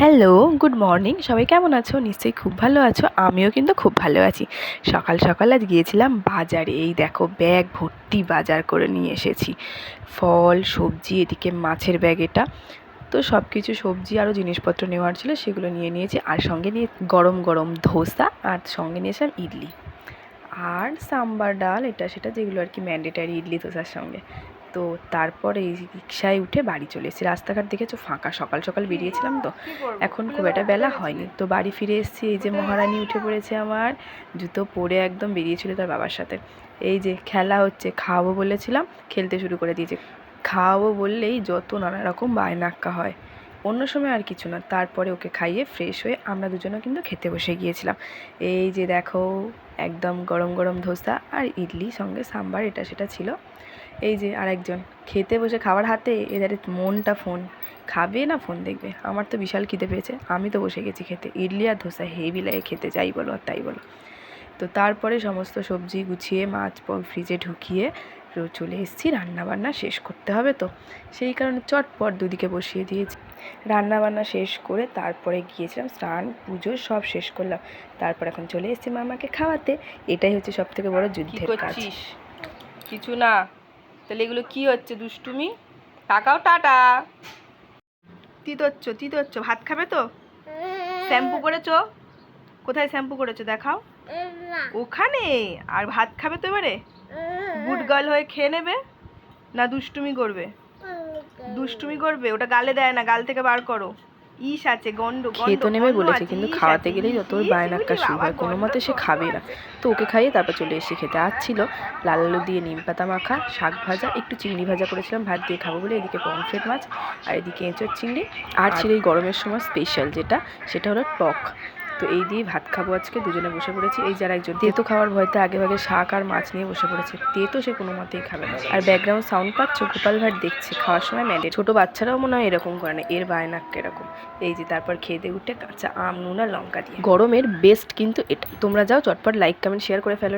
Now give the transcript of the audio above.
Hello, good morning. সবাই কেমন আছো? নিশ্চয়ই খুব ভালো আছো। আমিও কিন্তু খুব ভালো আছি। সকাল সকাল আজ গিয়েছিলাম বাজারে। এই দেখো ব্যাগ ভর্তি বাজার করে নিয়ে এসেছি। ফল, সবজি, এদিকে মাছের ব্যাগ এটা। তো সব কিছু সবজি আরও জিনিসপত্র নেওয়ার ছিল, সেগুলো নিয়ে নিয়েছি। আর সঙ্গে নিয়ে গরম গরম ধোসা, আর সঙ্গে নিয়েছিলাম ইডলি আর সাম্বার ডাল, এটা সেটা যেগুলো আর কি ম্যান্ডেটারি ইডলি ধোসার সঙ্গে। তো তারপরে এই রিক্সায় উঠে বাড়ি চলে এসেছি। রাস্তাঘাট দেখেছো ফাঁকা, সকাল সকাল বেরিয়েছিলাম তো এখন খুব একটা বেলা হয়নি। তো বাড়ি ফিরে এসেছি। এই যে মহারানী উঠে পড়েছে আমার, জুতো পরে একদম বেরিয়েছিল তার বাবার সাথে। এই যে খেলা হচ্ছে, খাওয়াবো বলেছিলাম, খেলতে শুরু করে দিয়েছে। খাওয়াবো বললেই যত নানা রকম বায়নাক্কা হয়, অন্য সময় আর কিছু না। তারপরে ওকে খাইয়ে ফ্রেশ হয়ে আমরা দুজনেও কিন্তু খেতে বসে গিয়েছিলাম। এই যে দেখো একদম গরম গরম ধোসা আর ইডলি, সঙ্গে সাম্বার, এটা সেটা ছিল। এই যে আরেকজন খেতে বসে খাবার হাতে, এদের মনটা ফোন, খাবে না ফোন দেখবে। আমার তো বিশাল খিদে পেয়েছে, আমি তো বসে গেছি খেতে। ইডলি আর ধোসা হেভি লাগে খেতে, যাই বলো আর তাই বলো। তো তারপরে সমস্ত সবজি গুছিয়ে মাছ ফ্রিজে ঢুকিয়ে চলে এসেছি। রান্নাবান্না শেষ করতে হবে তো, সেই কারণে চটপট দুদিকে বসিয়ে দিয়েছি। রান্নাবান্না শেষ করে তারপরে গিয়েছিলাম স্নান, পুজো সব শেষ করলাম। তারপর এখন চলে এসেছি মামাকে খাওয়াতে। এটাই হচ্ছে সব থেকে বড় যুদ্ধের কাজ। কিছু না, তাহলে এগুলো কি হচ্ছে দুষ্টুমি? টাকাও টাটা। তিতোচ্ছ ভাত খাবে তো? শ্যাম্পু করেছো? কোথায় শ্যাম্পু করেছো দেখাও। ওখানে। আর ভাত খাবে তো এবারে? গুড গার্ল হয়ে খেয়ে নেবে না দুষ্টুমি করবে? দুষ্টুমি করবে, ওটা গালে দেয় না, গাল থেকে বার করো। ইস আছে, গন্ধ খেয়ে তো নেবে বলেছে, কিন্তু খাওয়াতে গেলেই যত বায়নাক্কা শুরু হয়, কোনো মতে সে খাবে না। তো ওকে খাইয়ে তারপর চলে এসে খেতে। আর ছিল লাল আলু দিয়ে নিম পাতা মাখা, শাক ভাজা, একটু চিংড়ি ভাজা করেছিলাম ভাত দিয়ে খাবো বলে। এদিকে পমফ্রেট মাছ, আর এদিকে এঁচোড় চিংড়ি। আর ছিল এই গরমের সময় স্পেশাল যেটা, সেটা হলো টক। তো এই দিয়ে ভাত খাবো আজকে, দুজনে বসে পড়েছি। এই যারা একজন তেতো খাওয়ার ভয়তে আগে ভাগে শাক আর মাছ নিয়ে বসে পড়েছে, তেতো সে কোনো মতেই খাবে না। আর ব্যাকগ্রাউন্ড সাউন্ড পাচ্ছ, গোপাল ভাট দেখছে খাওয়ার সময় ম্যান্ডেট। ছোটো বাচ্চারাও মনে হয় এরকম করে না, এর বায়নাক্কা এরকম। এই যে তারপর খেতে উঠে কাঁচা আম, নুন আর লঙ্কা দিয়ে। গরমের বেস্ট কিন্তু এটা। তোমরা যাও চটপট লাইক কমেন্ট শেয়ার করে ফেলো।